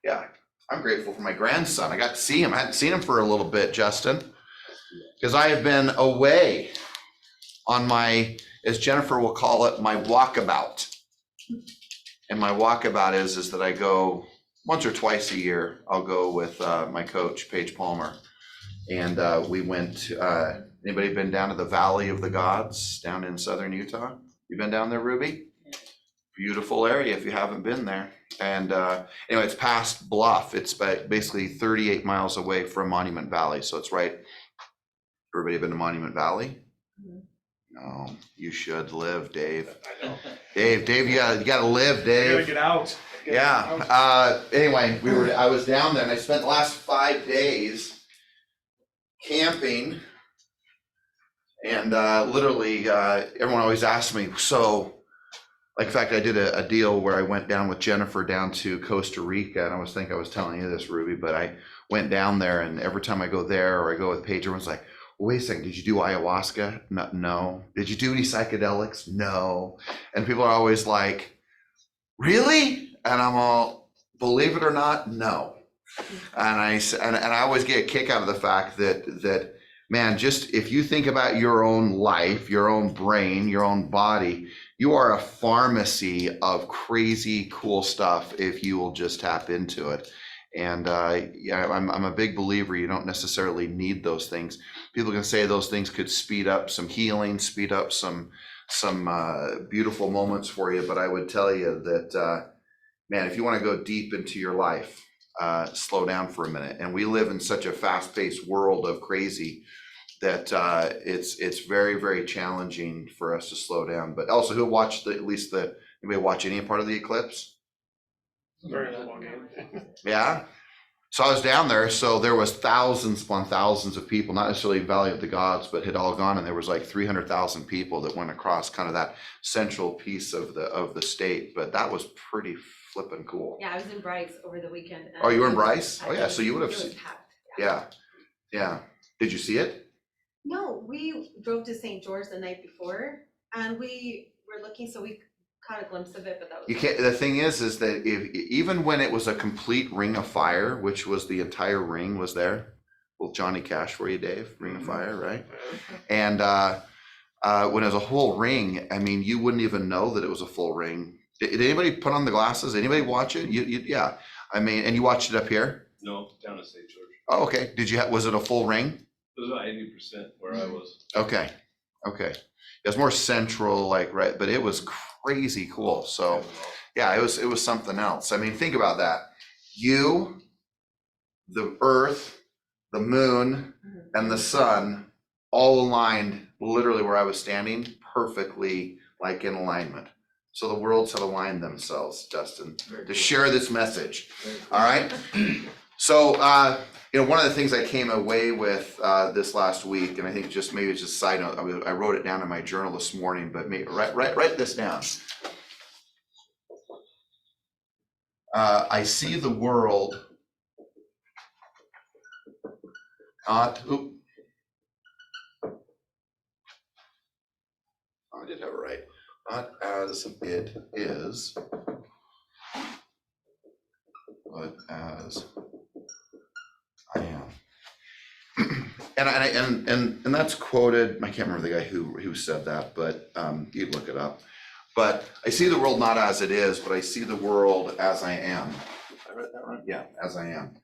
Yeah, I'm grateful for my grandson. I got to see him. I hadn't seen him for a little bit, Justin, because I have been away on my, as Jennifer will call it, my walkabout. And my walkabout is that I go once or twice a year. I'll go with my coach, Paige Palmer. And we went, anybody been down to the Valley of the Gods down in southern Utah? You been down there, Ruby? Beautiful area if you haven't been there. And anyway, it's past Bluff. It's basically 38 miles away from Monument Valley. So it's right. Everybody been to Monument Valley? No, you should live, Dave. I know. Dave, you gotta live, Dave. You gotta get out. Yeah. Anyway, I was down there and I spent the last 5 days camping, and literally everyone always asks me, so, like, in fact, I did a deal where I went down with Jennifer down to Costa Rica, and I was telling you this, Ruby, but I went down there, and every time I go there or I go with Paige, everyone's like, wait a second, did you do ayahuasca? No. Did you do any psychedelics? No. And people are always like, really? And I'm all, believe it or not, no. And I always get a kick out of the fact that man, just if you think about your own life, your own brain, your own body, you are a pharmacy of crazy cool stuff if you will just tap into it. And yeah, I'm a big believer you don't necessarily need those things. People can say those things could speed up some healing, speed up some beautiful moments for you, but I would tell you that man, if you want to go deep into your life, slow down for a minute. And we live in such a fast-paced world of crazy that it's very, very challenging for us to slow down. But also, who watched anybody watch any part of the eclipse? Very long game. Yeah. So I was down there, so there was thousands upon thousands of people, not necessarily Valley of the Gods, but had all gone, and there was like 300,000 people that went across kind of that central piece of the state. But that was pretty flipping cool. Yeah, I was in Bryce over the weekend. Oh, you were in Bryce? Oh yeah, so you would have It was seen. packed, Yeah. Did you see it? No, we drove to St. George the night before, and we were looking, so we caught a glimpse of it, but that was. You can't. The thing is that even when it was a complete ring of fire, which was the entire ring was there. Well, Johnny Cash for you, Dave. Ring of fire, right? And when it was a whole ring, I mean, you wouldn't even know that it was a full ring. Did anybody put on the glasses? Anybody watch it? Yeah. I mean, and you watched it up here? No, down at St. George. Oh, okay. Was it a full ring? It was about 80% where I was. Okay. It was more central, like, right, but it was crazy cool. So yeah, it was something else. I mean, think about that. You, the earth, the moon, and the sun all aligned literally where I was standing, perfectly like in alignment. So the worlds have aligned themselves, Justin, to share this message. All right. So, one of the things I came away with this last week, and I think maybe it's just a side note, I wrote it down in my journal this morning, but write this down. I see the world not, I did have it right, not as it is, but as I am. And that's quoted, I can't remember the guy who said that, but you look it up. But I see the world not as it is, but I see the world as I am. Did I read that right? Yeah, as I am.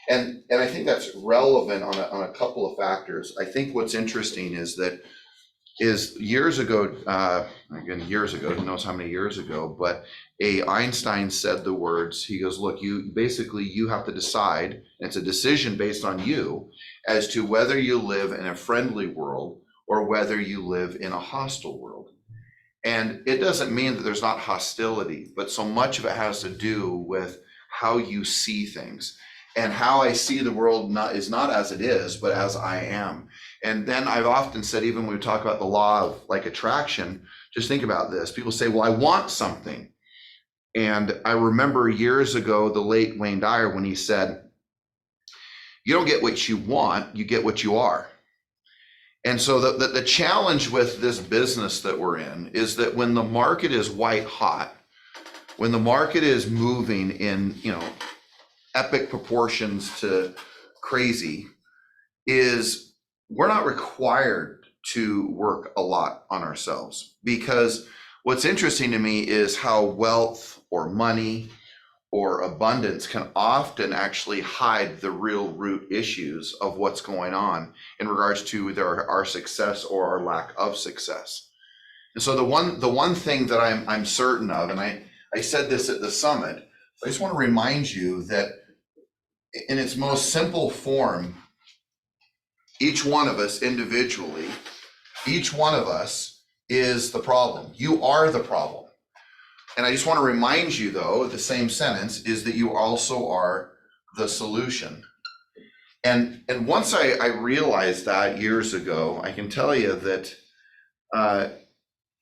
And I think that's relevant on a couple of factors. I think what's interesting is years ago, who knows how many years ago, but Einstein said the words, he goes, look, you have to decide, and it's a decision based on you, as to whether you live in a friendly world or whether you live in a hostile world. And it doesn't mean that there's not hostility, but so much of it has to do with how you see things. And how I see the world is not as it is, but as I am. And then I've often said, even when we talk about the law of like attraction, just think about this. People say, well, I want something. And I remember years ago, the late Wayne Dyer, when he said, you don't get what you want, you get what you are. And so the challenge with this business that we're in is that when the market is white hot, when the market is moving in, epic proportions to crazy is we're not required to work a lot on ourselves, because what's interesting to me is how wealth or money or abundance can often actually hide the real root issues of what's going on in regards to either our success or our lack of success. And so the one thing that I'm certain of, and I said this at the summit, I just want to remind you that in its most simple form, each one of us individually, each one of us is the problem. You are the problem. And I just want to remind you, though, the same sentence is that you also are the solution. And once I realized that years ago, I can tell you that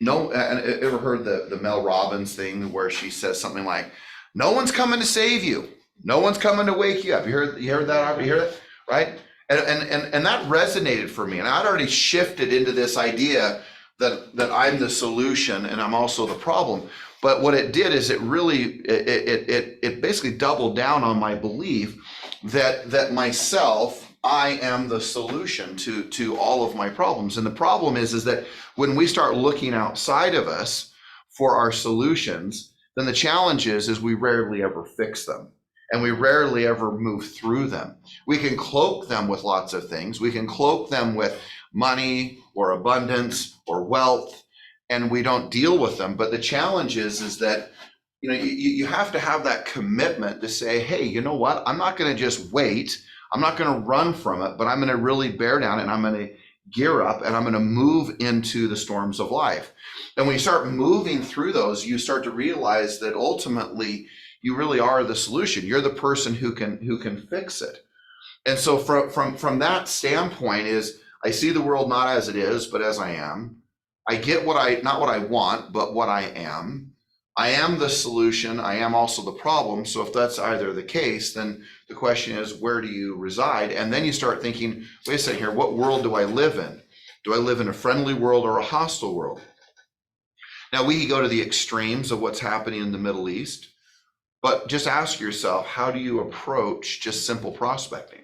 no, and ever heard the Mel Robbins thing where she says something like, "No one's coming to save you. No one's coming to wake you up." You heard that? You hear that? Right? And that resonated for me. And I'd already shifted into this idea that I'm the solution and I'm also the problem. But what it did is it really it basically doubled down on my belief that myself, I am the solution to all of my problems. And the problem is that when we start looking outside of us for our solutions, then the challenge is we rarely ever fix them. And we rarely ever move through them. We can cloak them with lots of things. We can cloak them with money or abundance or wealth, and we don't deal with them. But the challenge is that you have to have that commitment to say, hey, you know what? I'm not going to just wait. I'm not going to run from it, but I'm going to really bear down and I'm going to gear up and I'm going to move into the storms of life. And when you start moving through those, you start to realize that ultimately you really are the solution. You're the person who can fix it. And so from that standpoint is I see the world not as it is, but as I am. I get not what I want, but what I am. I am the solution. I am also the problem. So if that's either the case, then the question is, where do you reside? And then you start thinking, wait a second here, what world do I live in? Do I live in a friendly world or a hostile world? Now we can go to the extremes of what's happening in the Middle East. But just ask yourself, how do you approach just simple prospecting?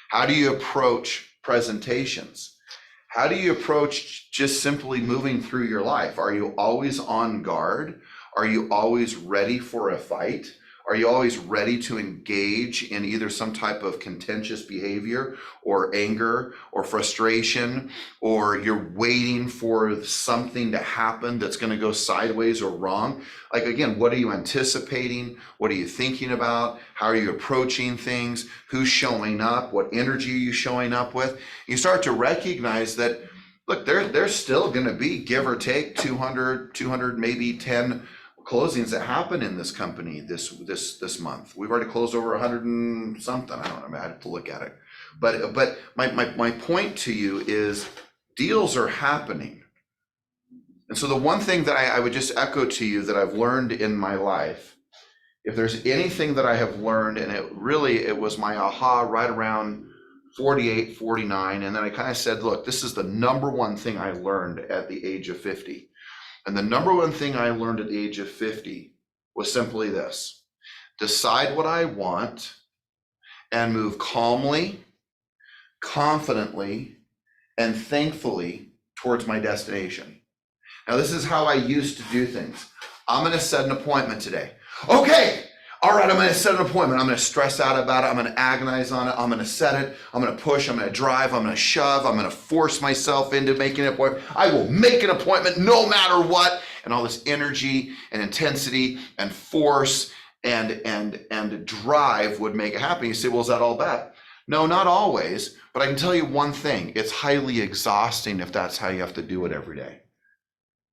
How do you approach presentations? How do you approach just simply moving through your life? Are you always on guard? Are you always ready for a fight? Are you always ready to engage in either some type of contentious behavior or anger or frustration, or you're waiting for something to happen that's going to go sideways or wrong? Like, again, what are you anticipating? What are you thinking about? How are you approaching things? Who's showing up? What energy are you showing up with? You start to recognize that, look, there's still going to be, give or take, 200, maybe 10 closings that happen in this company this month. We've already closed over 100 and something. I don't know. I have to look at it. But my point to you is deals are happening. And so the one thing that I would just echo to you that I've learned in my life, if there's anything that I have learned, and it was my aha right around 48, 49. And then I kind of said, look, this is the number one thing I learned at the age of 50. And the number one thing I learned at the age of 50 was simply this: decide what I want and move calmly, confidently, and thankfully towards my destination. Now, this is how I used to do things. I'm going to set an appointment today. Okay. All right, I'm going to set an appointment. I'm going to stress out about it. I'm going to agonize on it. I'm going to set it. I'm going to push. I'm going to drive. I'm going to shove. I'm going to force myself into making an appointment. I will make an appointment no matter what. And all this energy and intensity and force and drive would make it happen. You say, well, is that all bad? No, not always. But I can tell you one thing. It's highly exhausting if that's how you have to do it every day.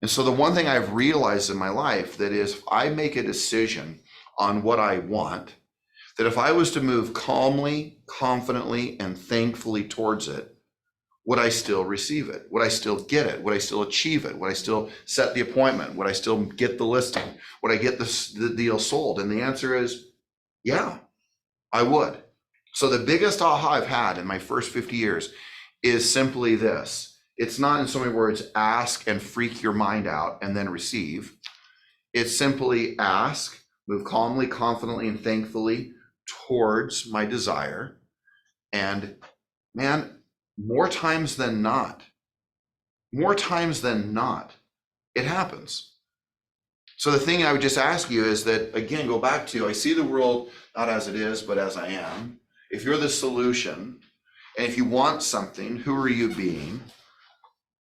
And so the one thing I've realized in my life that is, if I make a decision on what I want, that if I was to move calmly, confidently, and thankfully towards it, would I still receive it? Would I still get it? Would I still achieve it? Would I still set the appointment? Would I still get the listing? Would I get the deal sold? And the answer is, yeah, I would. So the biggest aha I've had in my first 50 years is simply this. It's not, in so many words, ask and freak your mind out and then receive. It's simply ask, move calmly, confidently, and thankfully towards my desire. And man, more times than not, it happens. So the thing I would just ask you is that, again, go back to, I see the world not as it is, but as I am. If you're the solution, and if you want something, who are you being?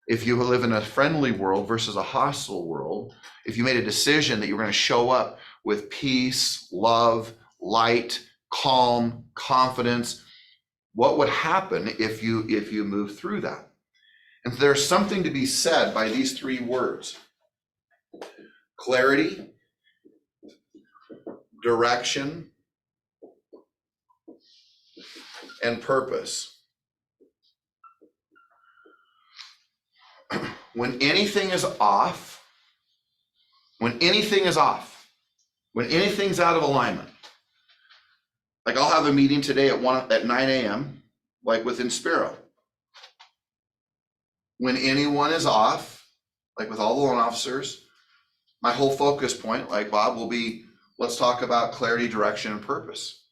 If you live in a friendly world versus a hostile world, if you made a decision that you're going to show up with peace, love, light, calm, confidence, what would happen if you move through that? And there's something to be said by these three words: clarity, direction, and purpose. When anything is off, when anything's out of alignment, like I'll have a meeting today at 9 a.m., like with Inspiro. When anyone is off, like with all the loan officers, my whole focus point, like Bob, will be, let's talk about clarity, direction, and purpose.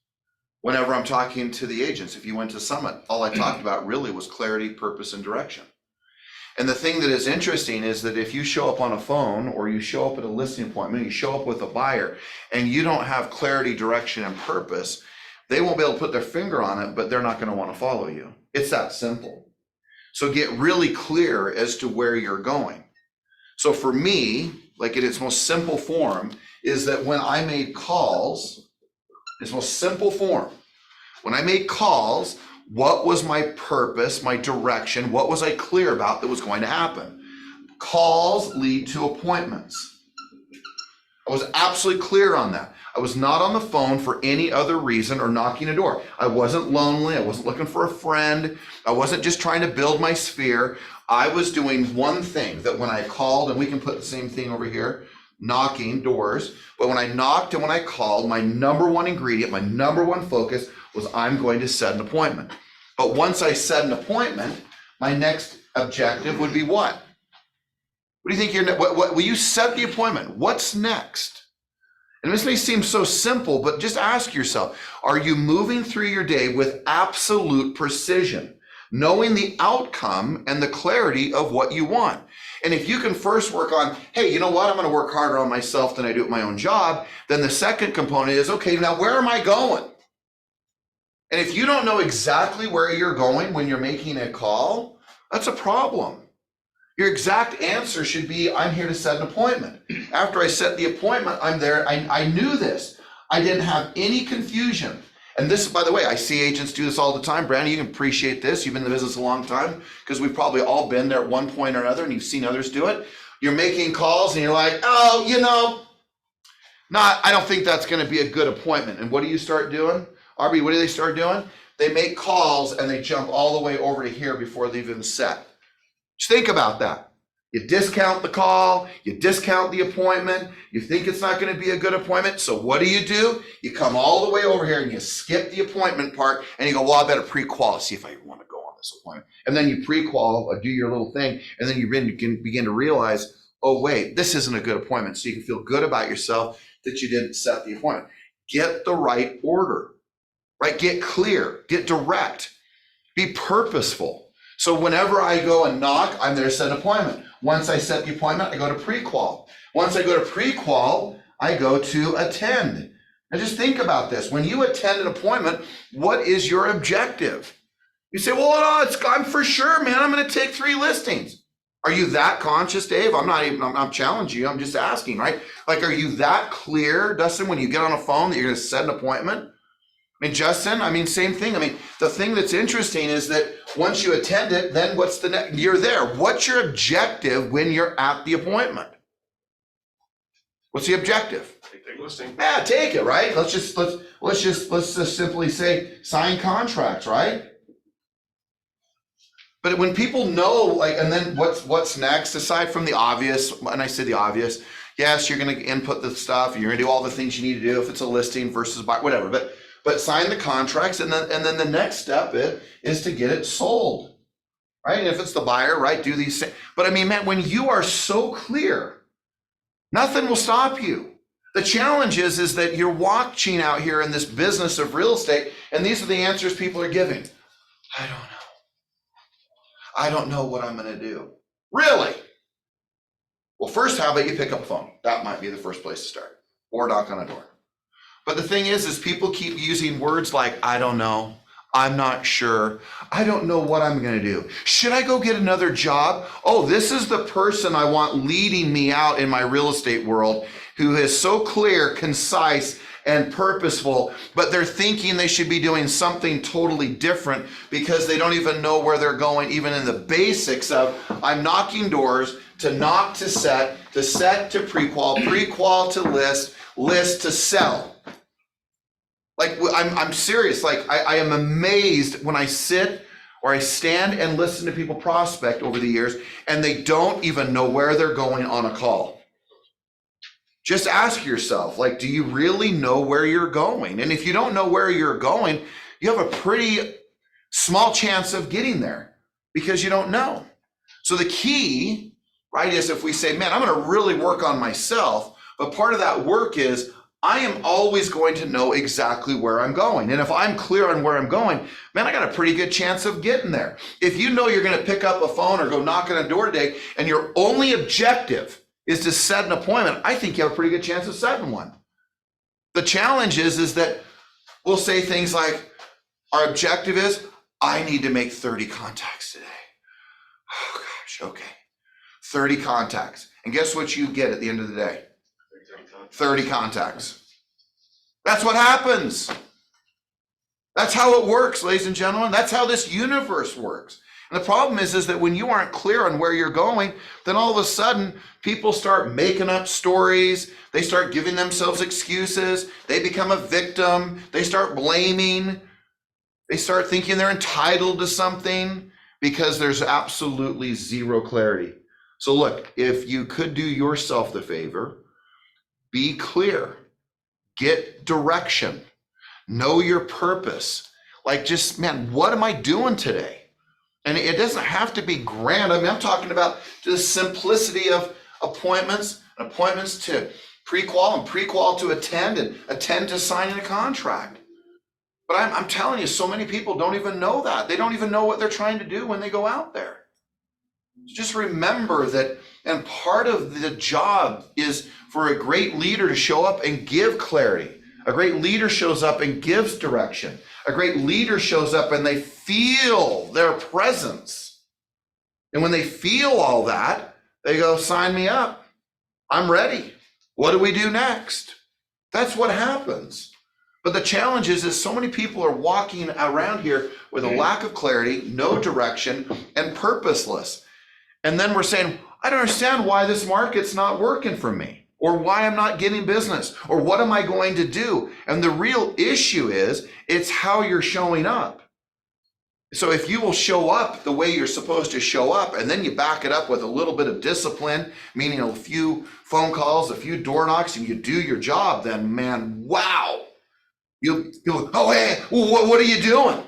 Whenever I'm talking to the agents, if you went to Summit, all I talked about really was clarity, purpose, and direction. And the thing that is interesting is that if you show up on a phone or you show up at a listing appointment, you show up with a buyer and you don't have clarity, direction, and purpose, they won't be able to put their finger on it, but they're not going to want to follow you. It's that simple. So get really clear as to where you're going. So for me, like in its most simple form, is that when I made calls, its most simple form, when I made calls, what was my purpose, my direction? What was I clear about that was going to happen? Calls lead to appointments. I was absolutely clear on that. I was not on the phone for any other reason or knocking a door. I wasn't lonely. I wasn't looking for a friend. I wasn't just trying to build my sphere. I was doing one thing, that when I called, and we can put the same thing over here, knocking doors. But when I knocked and when I called, my number one ingredient, my number one focus was I'm going to set an appointment. But once I set an appointment, my next objective would be what? What do you think what will you set the appointment? What's next? And this may seem so simple, but just ask yourself, are you moving through your day with absolute precision, knowing the outcome and the clarity of what you want? And if you can first work on, hey, you know what? I'm going to work harder on myself than I do at my own job. Then the second component is, okay, now where am I going? And if you don't know exactly where you're going when you're making a call, that's a problem. Your exact answer should be, I'm here to set an appointment. After I set the appointment, I'm there. I knew this. I didn't have any confusion. And this, by the way, I see agents do this all the time. Brandon, you can appreciate this. You've been in the business a long time, because we've probably all been there at one point or another, and you've seen others do it. You're making calls and you're like, oh, I don't think that's going to be a good appointment. And what do you start doing? Arby, what do they start doing? They make calls and they jump all the way over to here before they've even set. Just think about that. You discount the call, you discount the appointment, you think it's not going to be a good appointment. So what do? You come all the way over here and you skip the appointment part and you go, well, I better pre-qual, see if I want to go on this appointment. And then you pre-qual, do your little thing, and then you can begin to realize, oh, wait, this isn't a good appointment. So you can feel good about yourself that you didn't set the appointment. Get the right order. Right? Get clear, get direct, be purposeful. So whenever I go and knock, I'm there to set an appointment. Once I set the appointment, I go to pre-qual. Once I go to pre-qual, I go to attend. Now just think about this. When you attend an appointment, what is your objective? You say, well, no, I'm for sure, man, I'm going to take 3 listings. Are you that conscious, Dave? I'm challenging you. I'm just asking, right? Like, are you that clear, Dustin, when you get on a phone that you're going to set an appointment? Justin, same thing. The thing that's interesting is that once you attend it, then what's the next? You're there. What's your objective when you're at the appointment? What's the objective? Take the listing. Yeah, take it, right? Let's just simply say sign contracts, right? But when people know, and then what's next, aside from the obvious, and I say the obvious, yes, you're going to input the stuff, you're going to do all the things you need to do if it's a listing versus buy, whatever, but sign the contracts, and then the next step is to get it sold, right? And if it's the buyer, right, do these things. But man, when you are so clear, nothing will stop you. The challenge is that you're watching out here in this business of real estate, and these are the answers people are giving. I don't know. I don't know what I'm going to do. Really? Well, first, how about you pick up a phone? That might be the first place to start, or knock on a door. But the thing is people keep using words like, I don't know, I'm not sure, I don't know what I'm going to do. Should I go get another job? Oh, this is the person I want leading me out in my real estate world, who is so clear, concise, and purposeful, but they're thinking they should be doing something totally different because they don't even know where they're going, even in the basics of, I'm knocking doors, to knock to set to pre-qual, pre-qual to list, list to sell. Like, I'm serious. Like, I am amazed when I sit or I stand and listen to people prospect over the years, and they don't even know where they're going on a call. Just ask yourself, like, do you really know where you're going? And if you don't know where you're going, you have a pretty small chance of getting there because you don't know. So the key, right, is if we say, man, I'm going to really work on myself, but part of that work is I am always going to know exactly where I'm going. And if I'm clear on where I'm going, man, I got a pretty good chance of getting there. If you know you're going to pick up a phone or go knock on a door today, and your only objective is to set an appointment, I think you have a pretty good chance of setting one. The challenge is that we'll say things like, our objective is, I need to make 30 contacts today. Oh gosh, okay. 30 contacts. And guess what you get at the end of the day? 30 contacts. That's what happens. That's how it works, ladies and gentlemen. That's how this universe works. And the problem is that when you aren't clear on where you're going, then all of a sudden people start making up stories. They start giving themselves excuses. They become a victim. They start blaming. They start thinking they're entitled to something because there's absolutely zero clarity. So look, if you could do yourself the favor, be clear, get direction, know your purpose. Like, just, man, what am I doing today? And it doesn't have to be grand. I mean, I'm talking about the simplicity of appointments to pre-qual and pre-qual to attend and attend to signing a contract. But I'm telling you, so many people don't even know that. They don't even know what they're trying to do when they go out there. Just remember that, and part of the job is for a great leader to show up and give clarity. A great leader shows up and gives direction. A great leader shows up and they feel their presence. And when they feel all that, they go, sign me up. I'm ready. What do we do next? That's what happens. But the challenge is so many people are walking around here with a lack of clarity, no direction, and purposeless. And then we're saying, I don't understand why this market's not working for me, or why I'm not getting business, or what am I going to do? And the real issue is, it's how you're showing up. So if you will show up the way you're supposed to show up, and then you back it up with a little bit of discipline, meaning a few phone calls, a few door knocks, and you do your job, then man, wow. You'll go, oh, hey, what are you doing?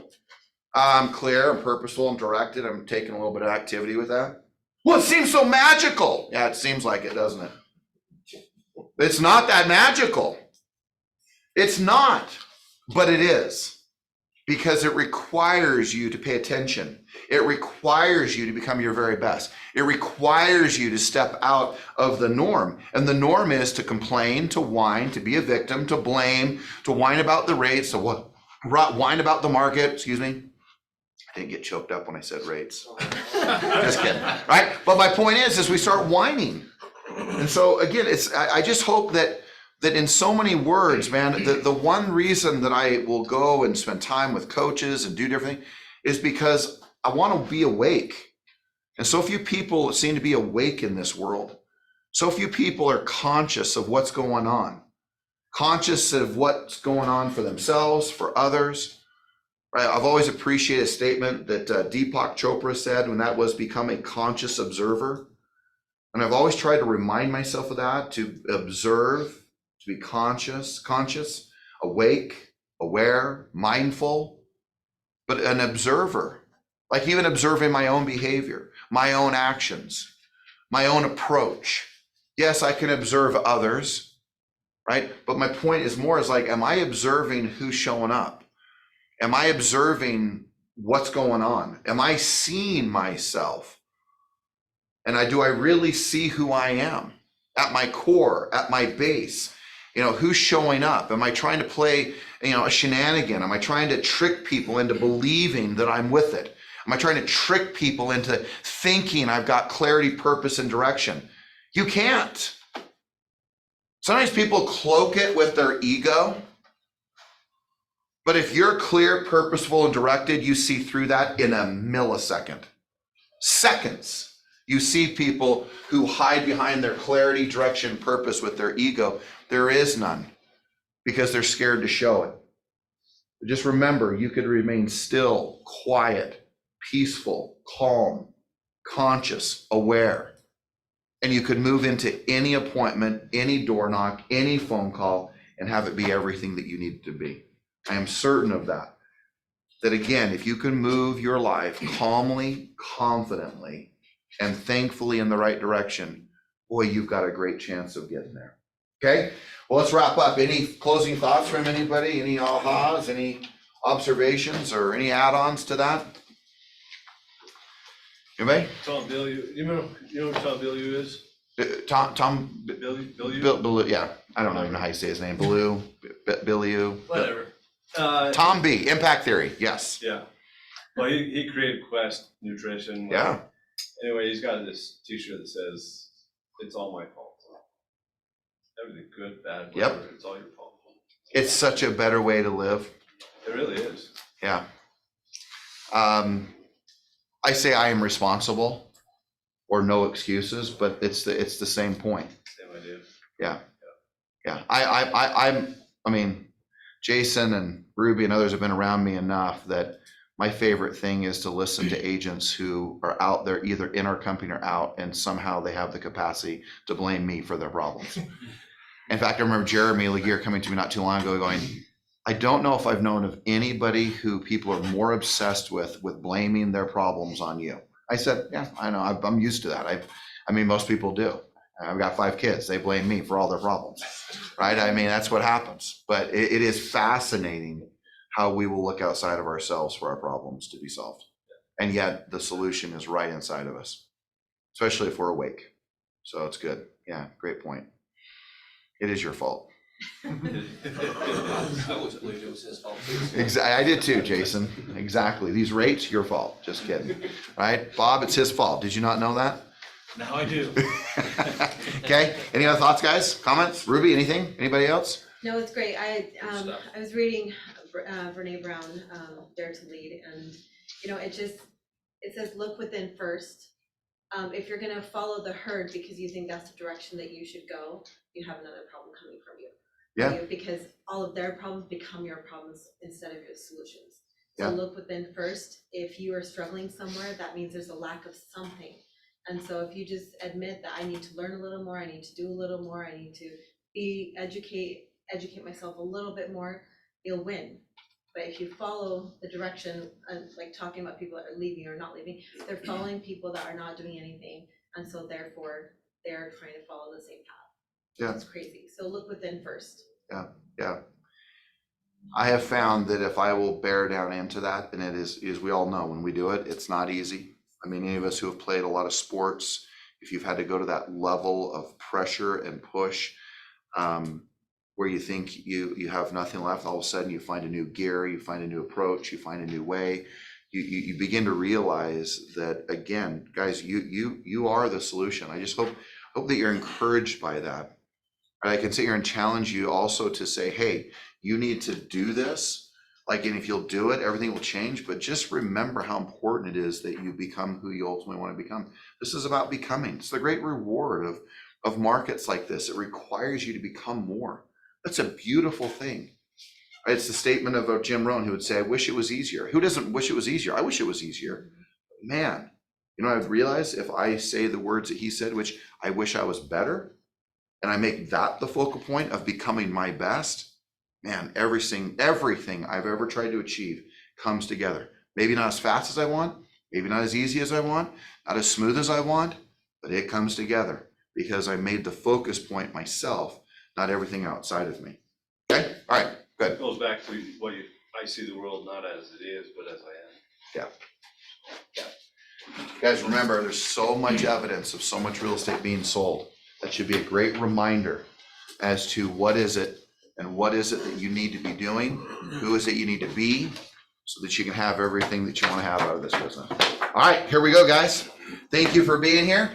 I'm clear, I'm purposeful, I'm directed, I'm taking a little bit of activity with that. Well, it seems so magical. Yeah, it seems like it, doesn't it? It's not that magical. It's not, but it is, because it requires you to pay attention. It requires you to become your very best. It requires you to step out of the norm. And the norm is to complain, to whine, to be a victim, to blame, to whine about the rates, to whine about the market, excuse me. I didn't get choked up when I said rates. Just kidding, right? But my point is we start whining. And so again, I just hope that in so many words, man, the one reason that I will go and spend time with coaches and do different things is because I want to be awake. And so few people seem to be awake in this world. So few people are conscious of what's going on, conscious of what's going on for themselves, for others. Right? I've always appreciated a statement that Deepak Chopra said, when that was become a conscious observer. And I've always tried to remind myself of that, to observe, to be conscious, awake, aware, mindful, but an observer, like even observing my own behavior, my own actions, my own approach. Yes, I can observe others, right? But my point is more is like, am I observing who's showing up? Am I observing what's going on? Am I seeing myself? And do I really see who I am at my core, at my base? You know, who's showing up? Am I trying to play, a shenanigan? Am I trying to trick people into believing that I'm with it? Am I trying to trick people into thinking I've got clarity, purpose, and direction? You can't. Sometimes people cloak it with their ego. But if you're clear, purposeful, and directed, you see through that in a millisecond. Seconds. You see people who hide behind their clarity, direction, purpose with their ego. There is none because they're scared to show it. But just remember, you could remain still, quiet, peaceful, calm, conscious, aware. And you could move into any appointment, any door knock, any phone call, and have it be everything that you need it to be. I am certain of that. That again, if you can move your life calmly, confidently, and thankfully in the right direction, boy, you've got a great chance of getting there. Okay, well, let's wrap up. Any closing thoughts from anybody? Any ahas, any observations, or any add-ons to that? Anybody? Tom Bilyeu, you know who Tom Bilyeu is? Tom Bilyeu? yeah, I don't even know how you say his name. Bilyeu. Whatever. Tom B, Impact Theory, yes. Yeah. Well, he created Quest Nutrition. Yeah. Anyway, he's got this t-shirt that says, "It's all my fault." Everything good, bad, whatever, Yep. it's all your fault. It's such a better way to live. It really is. Yeah. I say I am responsible or no excuses, but it's the same point. Same idea. Yeah. I mean, Jason and Ruby and others have been around me enough that my favorite thing is to listen to agents who are out there, either in our company or out, and somehow they have the capacity to blame me for their problems. In fact, I remember Jeremy Laguerre coming to me not too long ago going, I don't know if I've known of anybody who people are more obsessed with blaming their problems on you. I said, yeah, I know, I'm used to that. I mean, most people do. I've got 5 kids. They blame me for all their problems, right? I mean, that's what happens. But it is fascinating how we will look outside of ourselves for our problems to be solved. And yet the solution is right inside of us, especially if we're awake. So it's good. Yeah, great point. It is your fault. I was believed it was his fault. Exactly. I did too, Jason. Exactly. These rates, your fault. Just kidding. Right? Bob, it's his fault. Did you not know that? Now I do. Okay. Any other thoughts, guys? Comments? Ruby, anything? Anybody else? No, it's great. I stuff. was reading Brene Brown, Dare to Lead, and it says look within first. If you're gonna follow the herd because you think that's the direction that you should go, you have another problem coming from you. Yeah. Because all of their problems become your problems instead of your solutions. So Yeah. look within first. If you are struggling somewhere, that means there's a lack of something. And so if you just admit that I need to learn a little more, I need to do a little more, I need to educate myself a little bit more, you'll win. But if you follow the direction, like talking about people that are leaving or not leaving, they're following people that are not doing anything, and so therefore they're trying to follow the same path. Yeah. It's crazy. So look within first. Yeah. I have found that if I will bear down into that, and it is we all know when we do it, it's not easy. I mean, any of us who have played a lot of sports, if you've had to go to that level of pressure and push, where you think you have nothing left, all of a sudden you find a new gear, you find a new approach, you find a new way, you begin to realize that, again, guys, you are the solution. I just hope that you're encouraged by that. I can sit here and challenge you also to say, hey, you need to do this. Like, and if you'll do it, everything will change. But just remember how important it is that you become who you ultimately want to become. This is about becoming. It's the great reward of markets like this. It requires you to become more. That's a beautiful thing. It's the statement of Jim Rohn, who would say, I wish it was easier. Who doesn't wish it was easier? I wish it was easier. Man, I've realized if I say the words that he said, which I wish I was better, and I make that the focal point of becoming my best, man, everything I've ever tried to achieve comes together. Maybe not as fast as I want, maybe not as easy as I want, not as smooth as I want, but it comes together because I made the focus point myself not everything outside of me. Okay, all right, good. It goes back to what you, I see the world not as it is, but as I am. Guys, remember, there's so much evidence of so much real estate being sold. That should be a great reminder as to what is it and what is it that you need to be doing, who is it you need to be, so that you can have everything that you want to have out of this business. All right, here we go, guys. Thank you for being here.